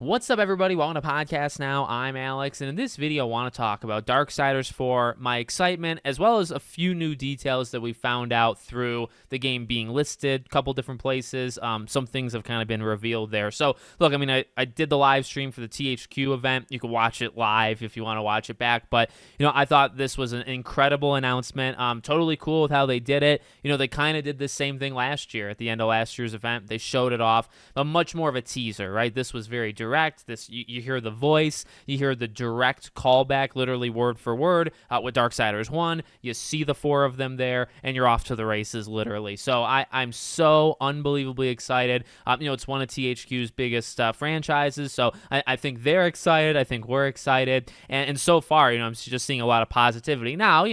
What's up, everybody? Welcome to Podcast Now. I'm Alex, and in this video, I want to talk about Darksiders 4, my excitement, as well as a few new details that we found out through the game being listed, a couple different places. Some things have kind of been revealed there. So, look, I mean, I did the live stream for the THQ event. You can watch it live if you want to watch it back, but, I thought this was an incredible announcement. Totally cool with how they did it. They kind of did the same thing last year at the end of last year's event. They showed it off, but much more of a teaser, right? This was very direct. You hear the voice, you hear the direct callback, literally word for word, with Darksiders 1. You see the four of them there, and you're off to the races, literally. So I'm so unbelievably excited. It's one of THQ's biggest franchises, so I think they're excited. I think we're excited, and so far, I'm just seeing a lot of positivity. Now,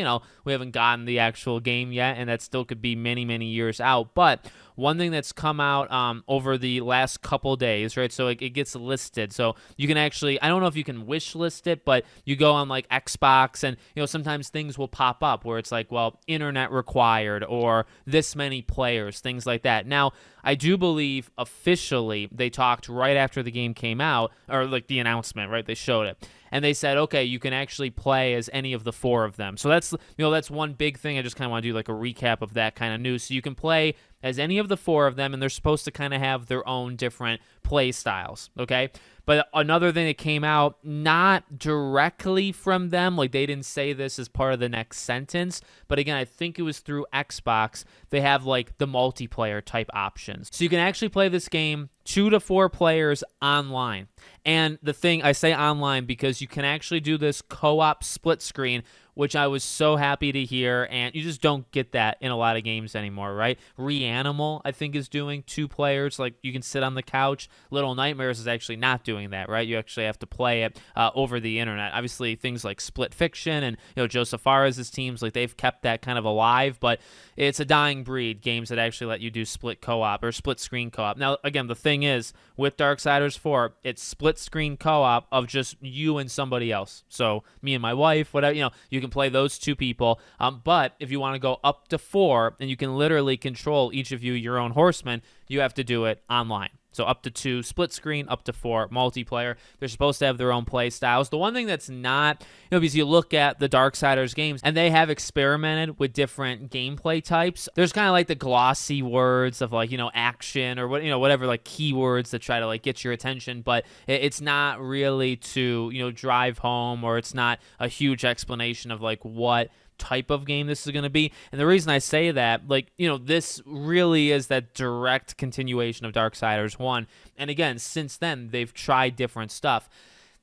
we haven't gotten the actual game yet, and that still could be many, many years out, but one thing that's come out over the last couple days, right? So it gets listed. So you can actually, I don't know if you can wish list it, but you go on like Xbox and, sometimes things will pop up where it's like, well, internet required or this many players, things like that. Now, I do believe officially they talked right after the game came out, or like the announcement, right? They showed it. And they said, okay, you can actually play as any of the four of them. So that's one big thing. I just kind of want to do like a recap of that kind of news. So you can play as any of the four of them, and they're supposed to kind of have their own different play styles, okay? But another thing that came out, not directly from them, like they didn't say this as part of the next sentence, but again, I think it was through Xbox, they have like the multiplayer type options. So you can actually play this game 2 to 4 players online. And the thing, I say online because you can actually do this co-op split screen, which I was so happy to hear, and you just don't get that in a lot of games anymore, right? Reanimal, I think, is doing 2 players, like you can sit on the couch. Little Nightmares is actually not doing that, right? You actually have to play it over the internet. Obviously, things like Split Fiction and, Joseph Fares' teams, like they've kept that kind of alive, but it's a dying breed, games that actually let you do split co-op or split screen co-op. Now, again, the thing is, with Darksiders 4, it's split screen co-op of just you and somebody else. So, me and my wife, whatever, you can play those 2 people, but if you want to go up to 4 and you can literally control each of you your own horseman, you have to do it online. So up to 2 split screen, up to 4 multiplayer. They're supposed to have their own play styles. The one thing that's not, because you look at the Darksiders games and they have experimented with different gameplay types. There's kind of like the glossy words of like, action or whatever, like keywords that try to like get your attention, but it's not really to, drive home, or it's not a huge explanation of like what type of game this is going to be. And the reason I say that, like, this really is that direct continuation of Darksiders 1. And again, since then, they've tried different stuff.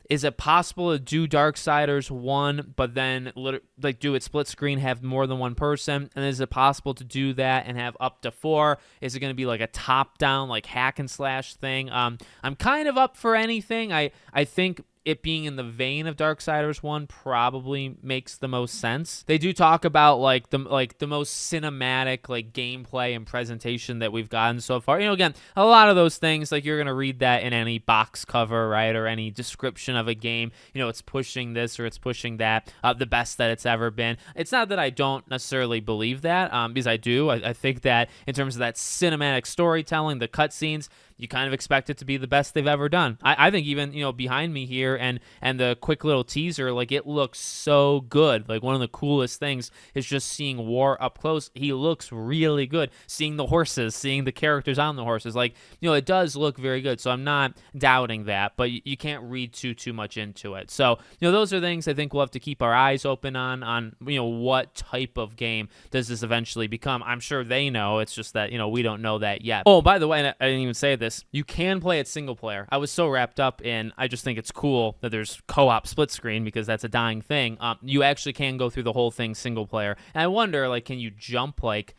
Is it possible to do Darksiders 1, but then like do it split screen, have more than one person? And is it possible to do that and have up to 4? Is it going to be like a top-down, like hack and slash thing? I'm kind of up for anything. I think it being in the vein of Darksiders 1 probably makes the most sense. They do talk about like the most cinematic like gameplay and presentation that we've gotten so far. Again, a lot of those things, like you're gonna read that in any box cover, right, or any description of a game. It's pushing this or it's pushing that, the best that it's ever been. It's not that I don't necessarily believe that, because I do. I think that in terms of that cinematic storytelling, the cutscenes, you kind of expect it to be the best they've ever done. I think even, behind me here and the quick little teaser, like it looks so good. Like one of the coolest things is just seeing War up close. He looks really good. Seeing the horses, seeing the characters on the horses, like, it does look very good. So I'm not doubting that, but you can't read too much into it. So, those are things I think we'll have to keep our eyes open on, what type of game does this eventually become. I'm sure they know. It's just that, we don't know that yet. Oh, by the way, I didn't even say this. You can play it single player. I was so wrapped up in, I just think it's cool that there's co-op split screen because that's a dying thing. You actually can go through the whole thing single player. And I wonder, like, can you jump, like,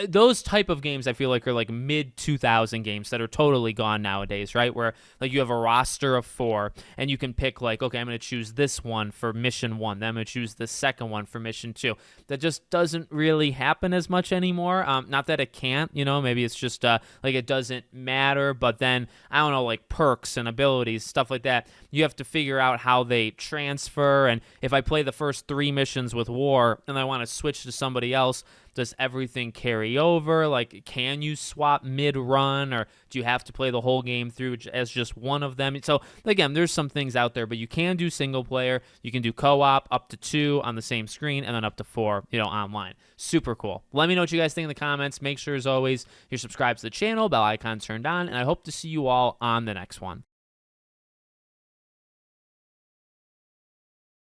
those type of games I feel like are like mid-2000 games that are totally gone nowadays, right? Where, like, you have a roster of 4 and you can pick, like, okay, I'm going to choose this one for mission 1. Then I'm going to choose the second one for mission 2. That just doesn't really happen as much anymore. Not that it can't, maybe it's just, like, it doesn't matter, but then, I don't know, like perks and abilities, stuff like that, you have to figure out how they transfer. And if I play the first 3 missions with War and I want to switch to somebody else, Does everything carry over? Like, can you swap mid-run, or do you have to play the whole game through as just one of them? So, again, there's some things out there, but you can do single player. You can do co-op up to 2 on the same screen, and then up to 4, online. Super cool. Let me know what you guys think in the comments. Make sure, as always, you're subscribed to the channel, bell icon turned on, and I hope to see you all on the next one.